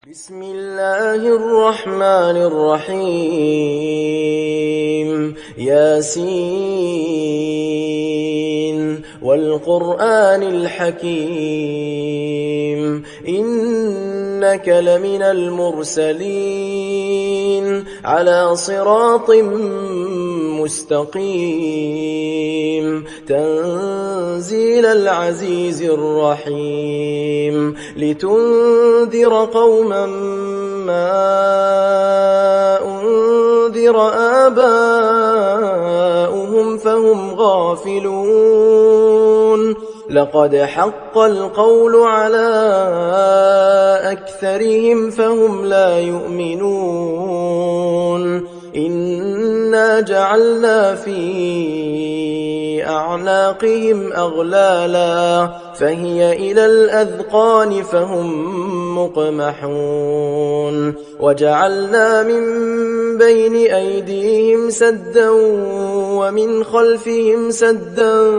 بسم الله الرحمن الرحيم ياسين والقرآن الحكيم إنك لمن المرسلين على صراط مستقيم تنزيل العزيز الرحيم لتنذر قوما ما أنذر آباؤهم فهم غافلون لقد حق القول على أكثرهم فهم لا يؤمنون إنا جعلنا في أعناقهم أغلالا فهي إلى الأذقان فهم مقمحون وجعلنا من بين أيديهم سدا ومن خلفهم سدا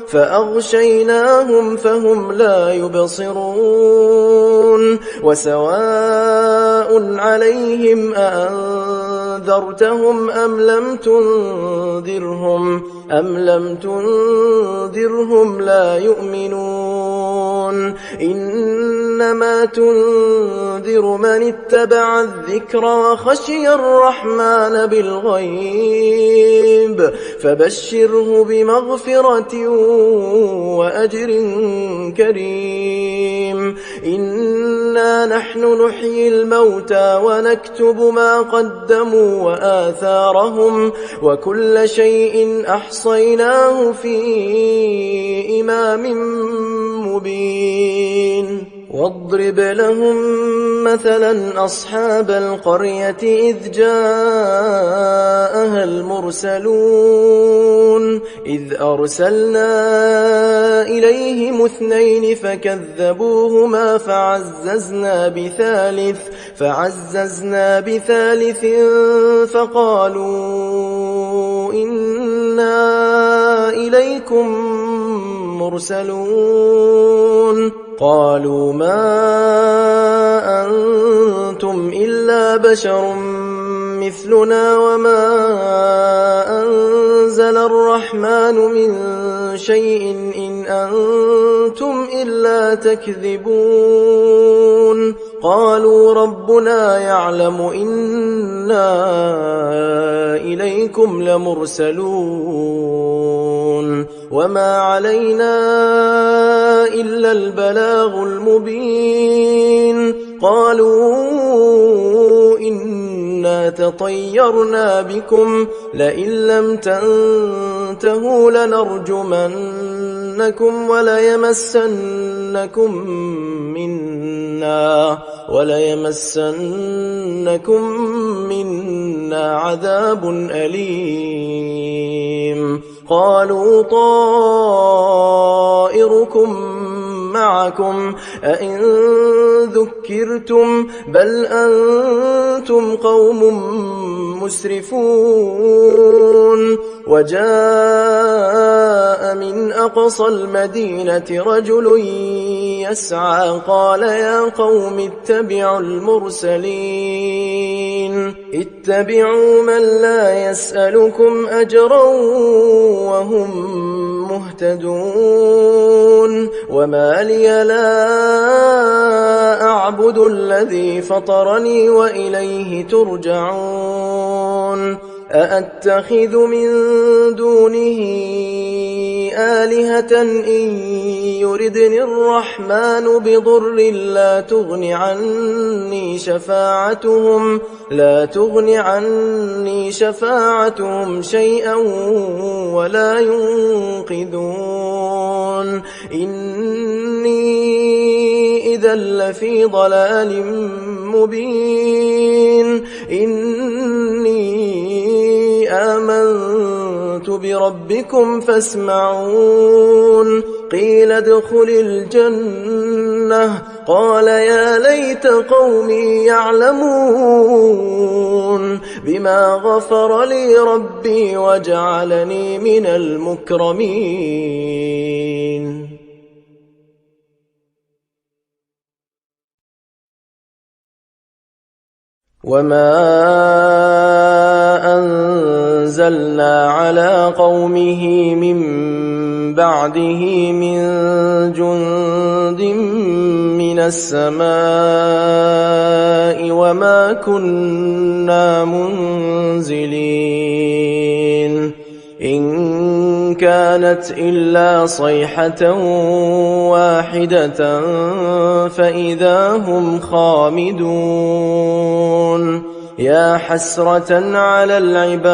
فأغشيناهم فهم لا يبصرون وسواء عليهم أأنذرتهم أم لم تنذرهم لا يؤمنون إنما تنذر من اتبع الذكر وخشي الرحمن بالغيب فبشره بمغفرة وأجر كريم إنا نحن نحيي الموتى ونكتب ما قدموا وآثارهم وكل شيء أحصيناه في إمام مبين واضرب لهم مثلا أصحاب القرية إذ جاءها المرسلون إذ أرسلنا إليهم 2 فكذبوهما فعززنا بثالث فقالوا إنا إليكم مرسلون قالوا ما أنتم إلا بشر مثلنا وما أنزل الرحمن من شيء إن أنتم إلا تكذبون قالوا ربنا يعلم إنا إليكم لمرسلون وما علينا إلا البلاغ المبين قالوا إنا تطيرنا بكم لئن لم تنتهوا لنرجمنكم وليمسنكم منا عذاب أليم قالوا طائركم معكم أئن ذكرتم بل أنتم قوم مسرفون وجاء من أقصى المدينة رجل يسعى قال يا قوم اتبعوا اتبعوا من لا يسألكم أجرا وهم مهتدون وما لي لا أعبد الذي فطرني وإليه ترجعون أأتخذ من دونه آلهة إن يردني الرحمن بضر لا تغن عني شفاعتهم شيئا ولا ينقذون إني إذا لفي ضلال مبين إني آمنت بربكم فاسمعون قيل ادخل الجنة قال يا ليت قومي يعلمون بما غفر لي ربي وجعلني من المكرمين وما أنزلنا على قومه من بعده من جند من السماء وما كنا منزلين إن كانت إلا صيحة واحدة فإذا هم خامدون يا حسرة على العباد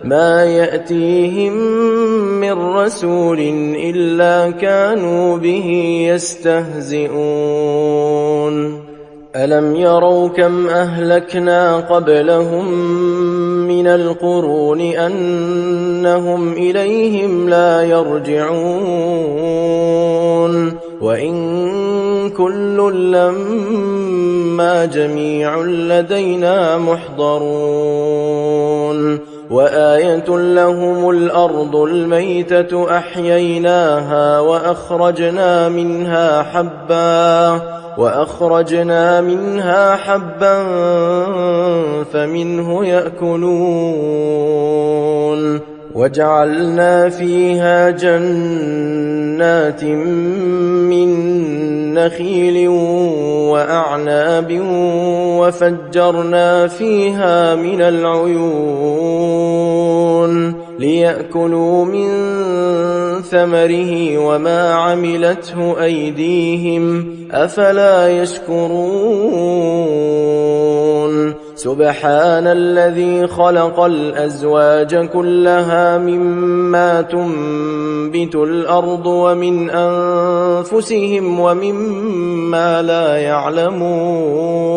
ما يأتيهم من رسول إلا كانوا به يستهزئون ألم يروا كم أهلكنا قبلهم من القرون أنهم إليهم لا يرجعون وإن كل لما جميع لدينا محضرون وآية لهم الأرض الميتة أحييناها وأخرجنا منها حبا فمنه يأكلون وجعلنا فيها جنات من نخيل وأعناب وفجرنا فيها من العيون ليأكلوا من ثمره وما عملته أيديهم أفلا يشكرون سبحان الذي خلق الأزواج كلها مما تنبت الأرض ومن أنفسهم ومما لا يعلمون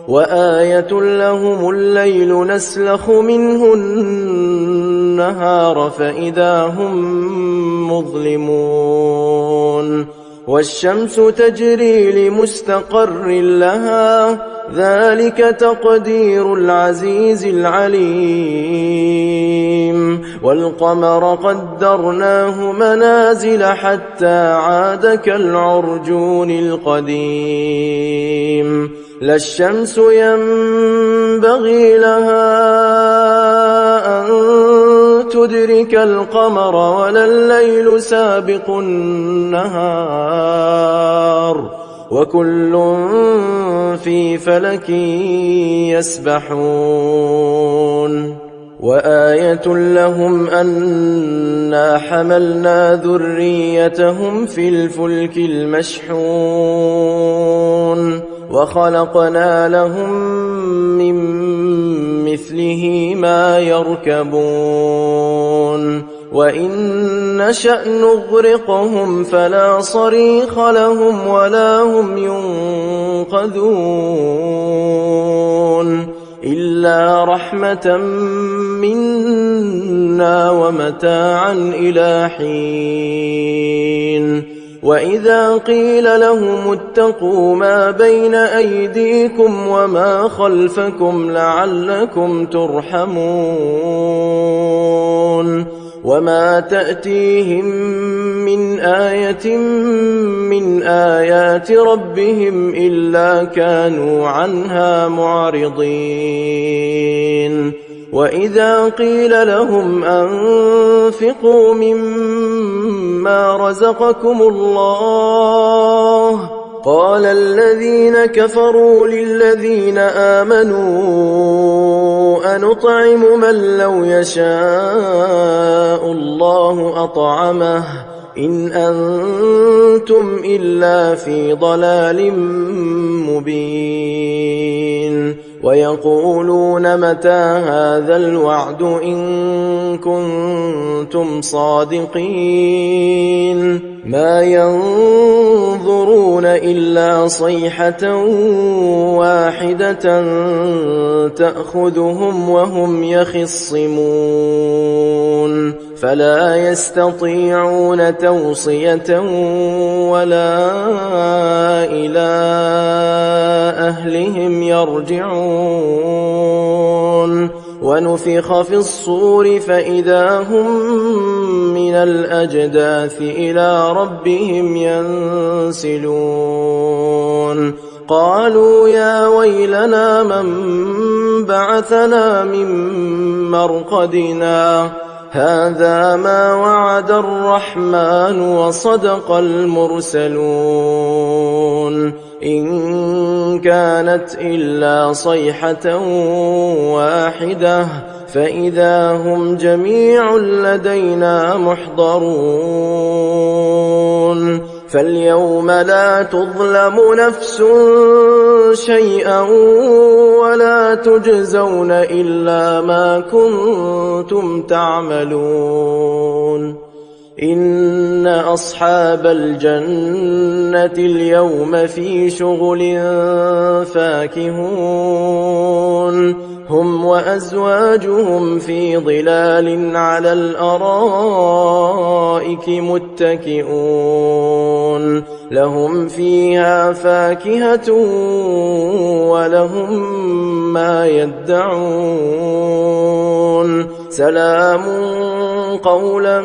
وآية لهم الليل نسلخ منه النهار فإذا هم مظلمون والشمس تجري لمستقر لها ذلك تقدير العزيز العليم والقمر قدرناه منازل حتى عاد كالعرجون القديم لا الشمس ينبغي لها أن تدرك القمر ولا الليل سابق النهار وكل في فلك يسبحون وآية لهم أنا حملنا ذريتهم في الفلك المشحون وخلقنا لهم من مثله ما يركبون وإن نشأ نغرقهم فلا صريخ لهم ولا هم ينقذون إلا رحمة منا ومتاعا إلى حين وإذا قيل لهم اتقوا ما بين أيديكم وما خلفكم لعلكم ترحمون وما تأتيهم من آية من آيات ربهم إلا كانوا عنها معرضين وإذا قيل لهم أنفقوا مما رزقكم الله قال الذين كفروا للذين آمنوا أنطعم من لو يشاء الله أطعمه إن أنتم إلا في ضلال مبين ويقولون متى هذا الوعد إن كنتم صادقين ما ينظرون إلا صيحة واحدة تأخذهم وهم يخصمون فلا يستطيعون توصية ولا إلى أهلهم يرجعون ونفخ في الصور فإذا هم من الأجداث إلى ربهم ينسلون قالوا يا ويلنا من بعثنا من مرقدنا هذا ما وعد الرحمن وصدق المرسلون إن كانت إلا صيحة واحدة فإذا هم جميع لدينا محضرون فاليوم لا تظلم نفس شيئا ولا تجزون إلا ما كنتم تعملون إن أصحاب الجنة اليوم في شغل فاكهون هم وأزواجهم في ظلال على الأرائك متكئون لهم فيها فاكهة ولهم ما يدعون سلام قولا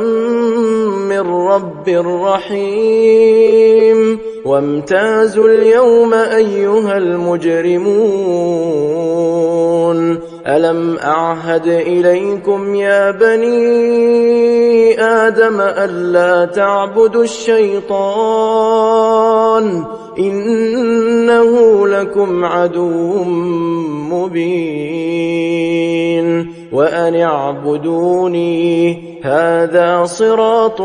من رب رحيم وامتازوا اليوم أيها المجرمون ألم أعهد إليكم يا بني آدم ألا تعبدوا الشيطان إنه لكم عدو مبين وأن اعبدوني هذا صراط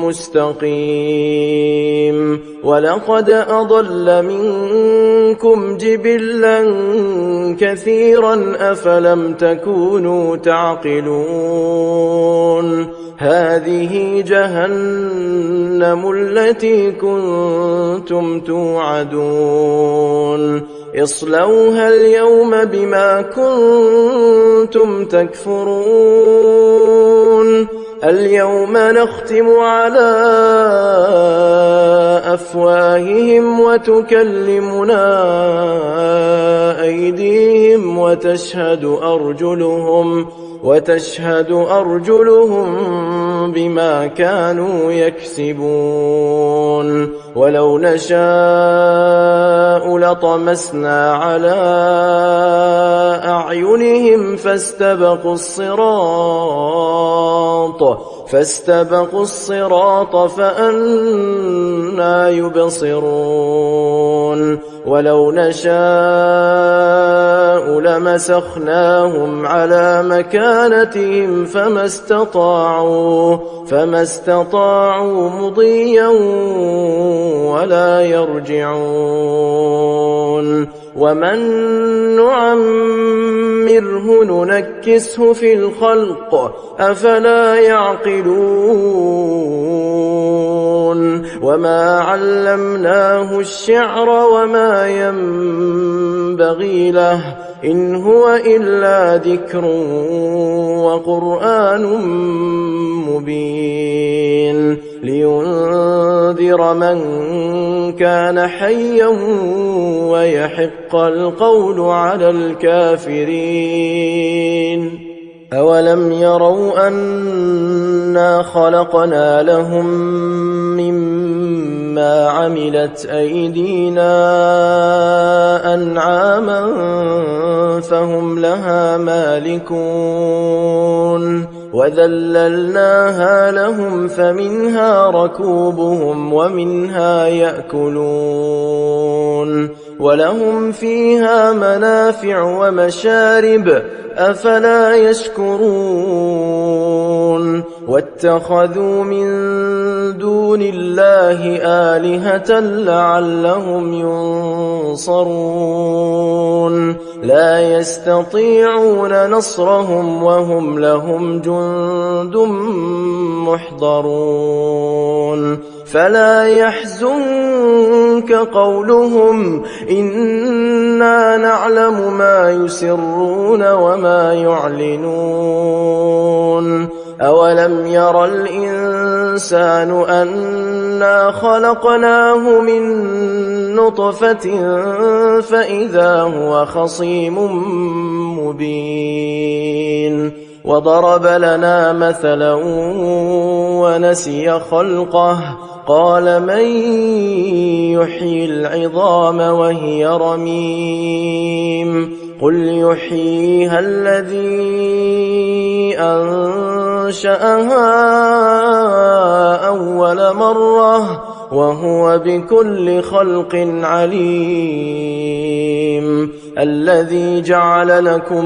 مستقيم ولقد أضل منكم جبلا كثيرا أفلم تكونوا تعقلون هذه جهنم التي كنتم توعدون اصلوها اليوم بما كنتم تكفرون اليوم نختم على أفواههم وتكلمنا أيديهم وتشهد أرجلهم بما كانوا يكسبون ولو نشاء لطمسنا على أعينهم فاستبقوا الصراط فأنى يبصرون ولو نشاء لمسخناهم على مكانتهم فما استطاعوا مضيا ولا يرجعون ومن نعمره ننكسه في الخلق أفلا يعقلون وما علمناه الشعر وما ينبغي له إن هو إلا ذكر وقرآن مبين لينذر من كان حيا ويحق القول على الكافرين أولم يروا أنا خلقنا لهم مما عملت أيدينا أنعاما فهم لها مالكون وذللناها لهم فمنها ركوبهم ومنها يأكلون ولهم فيها منافع ومشارب أفلا يشكرون واتخذوا من دون الله آلهة لعلهم ينصرون لا يستطيعون نصرهم وهم لهم جند محضرون فلا يحزنك قولهم إنا نعلم ما يسرون وما يعلنون أولم ير الإنسان أنا خلقناه من نطفة فإذا هو خصيم مبين وضرب لنا مثلا ونسي خلقه قال من يحيي العظام وهي رميم قل يحييها الذي أنشأها أول مرة وهو بكل خلق عليم الذي جعل لكم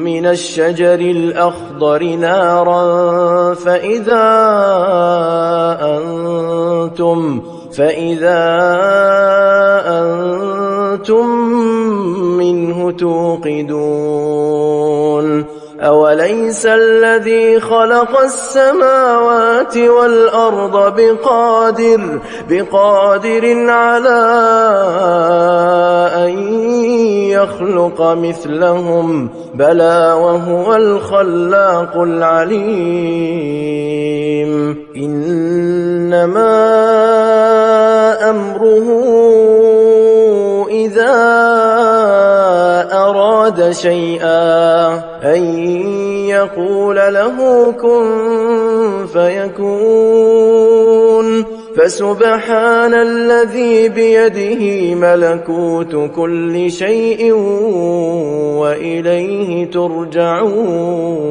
من الشجر الأخضر نارا فإذا أنتم منه توقدون أوليس الذي خلق السماوات والأرض بقادر على أن يخلق مثلهم بلى وهو الخلاق العليم إنما أمره إذا أراد شيئا أن يقول له كن فيكون فسبحان الذي بيده ملكوت كل شيء وإليه ترجعون